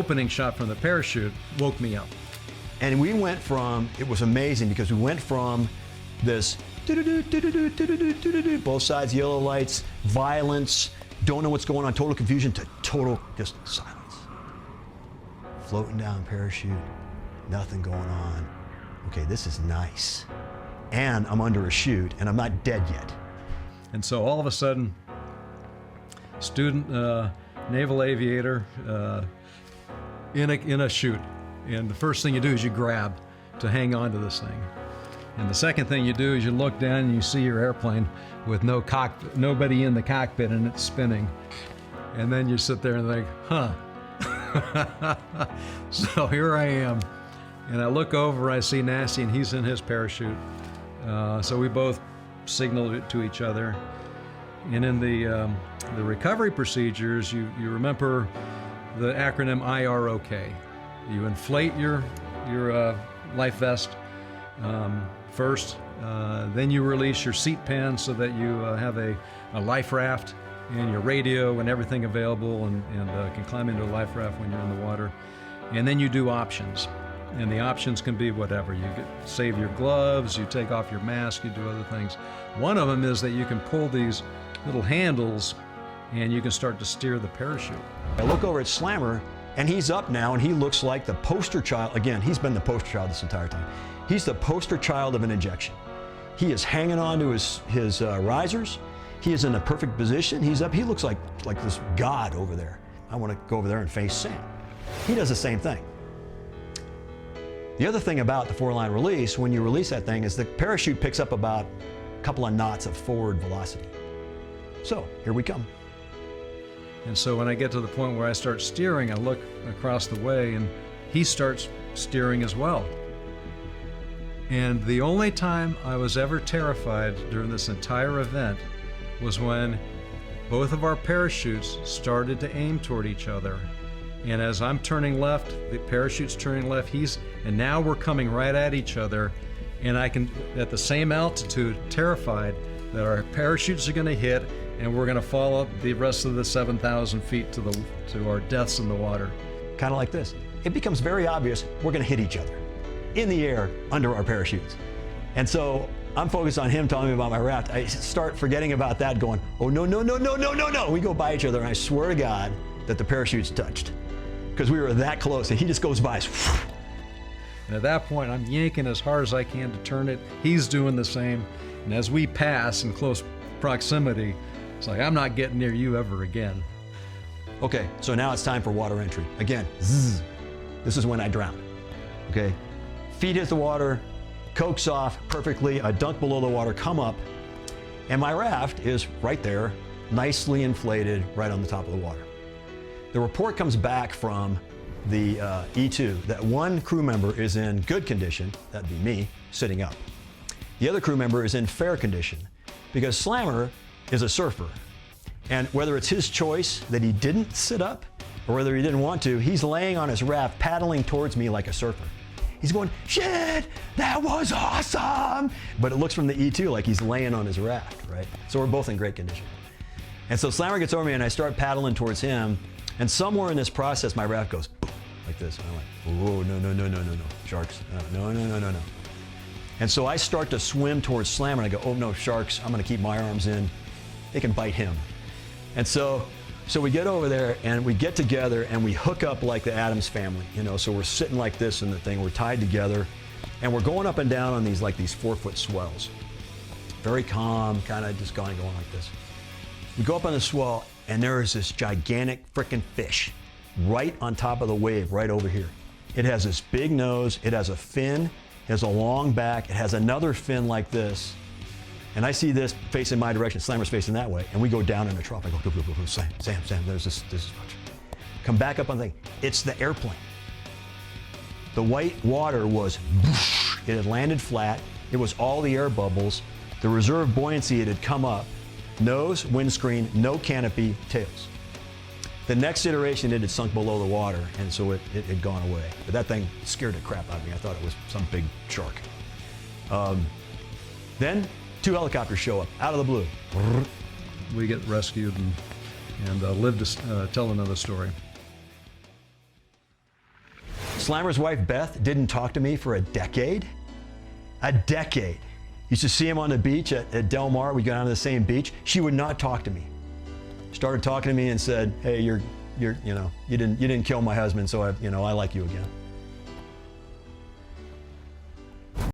opening shot from the parachute woke me up. And we went from, it was amazing because we went from this both sides, yellow lights, violence, don't know what's going on, total confusion, to total just silence. Floating down parachute, nothing going on. Okay, this is nice. And I'm under a chute and I'm not dead yet. And so all of a sudden, student naval aviator in a chute. And the first thing you do is you grab to hang on to this thing. And the second thing you do is you look down and you see your airplane with nobody in the cockpit and it's spinning. And then you sit there and think, huh. So here I am. And I look over, I see Nasty and he's in his parachute. So we both signaled it to each other. And in the recovery procedures, you remember the acronym IROK. You inflate your life vest first, then you release your seat pan so that you have a life raft and your radio and everything available and can climb into a life raft when you're in the water. And then you do options. And the options can be whatever. You save your gloves, you take off your mask, you do other things. One of them is that you can pull these little handles and you can start to steer the parachute. I look over at Slammer and he's up now and he looks like the poster child. Again, he's been the poster child this entire time. He's the poster child of an ejection. He is hanging on to his risers. He is in a perfect position. He's up, he looks like this god over there. I want to go over there and face Sam. He does the same thing. The other thing about the 4-line release, when you release that thing, is the parachute picks up about a couple of knots of forward velocity. So, here we come. And so when I get to the point where I start steering, I look across the way and he starts steering as well. And the only time I was ever terrified during this entire event was when both of our parachutes started to aim toward each other. And as I'm turning left, the parachute's turning left, and now we're coming right at each other. And I can, at the same altitude, terrified that our parachutes are gonna hit and we're gonna fall up the rest of the 7,000 feet to our deaths in the water. Kind of like this. It becomes very obvious we're gonna hit each other in the air under our parachutes. And so I'm focused on him telling me about my raft. I start forgetting about that, going, oh no, no, no, no, no, no, no. We go by each other and I swear to God that the parachutes touched because we were that close and he just goes by. And at that point, I'm yanking as hard as I can to turn it. He's doing the same. And as we pass in close proximity, it's like, I'm not getting near you ever again. Okay, so now it's time for water entry. Again, zzz. This is when I drown. Okay, feet hit the water, coax off perfectly, I dunk below the water, come up, and my raft is right there, nicely inflated, right on the top of the water. The report comes back from the E2 that one crew member is in good condition, that'd be me, sitting up. The other crew member is in fair condition because Slammer is a surfer. And whether it's his choice that he didn't sit up or whether he didn't want to, he's laying on his raft paddling towards me like a surfer. He's going, shit, that was awesome. But it looks from the E2 like he's laying on his raft, right? So we're both in great condition. And so Slammer gets over me and I start paddling towards him. And somewhere in this process, my raft goes boom, like this. And I'm like, oh, no, no, no, no, no, no, sharks, no, no, no, no, no. And so I start to swim towards Slammer and I go, oh no, sharks, I'm gonna keep my arms in. They can bite him. And so we get over there and we get together and we hook up like the Addams family, you know, so we're sitting like this in the thing, we're tied together and we're going up and down on these 4-foot swells. Very calm, kind of just going like this. We go up on the swell and there is this gigantic frickin' fish right on top of the wave, right over here. It has this big nose, it has a fin, it has a long back, it has another fin like this. And I see this facing my direction, Slammer's facing that way, and we go down in the trough. I go, go, Sam, there's this come back up on the thing. It's the airplane. The white water was, whoosh, it had landed flat. It was all the air bubbles. The reserve buoyancy, it had come up. Nose, windscreen, no canopy, tails. The next iteration, it had sunk below the water, and so it had gone away. But that thing scared the crap out of me. I thought it was some big shark. Then, 2 helicopters show up, out of the blue. We get rescued and live to tell another story. Slimer's wife, Beth, didn't talk to me for a decade. A decade. Used to see him on the beach at Del Mar. We got on the same beach. She would not talk to me. Started talking to me and said, "Hey, you didn't kill my husband, so I like you again."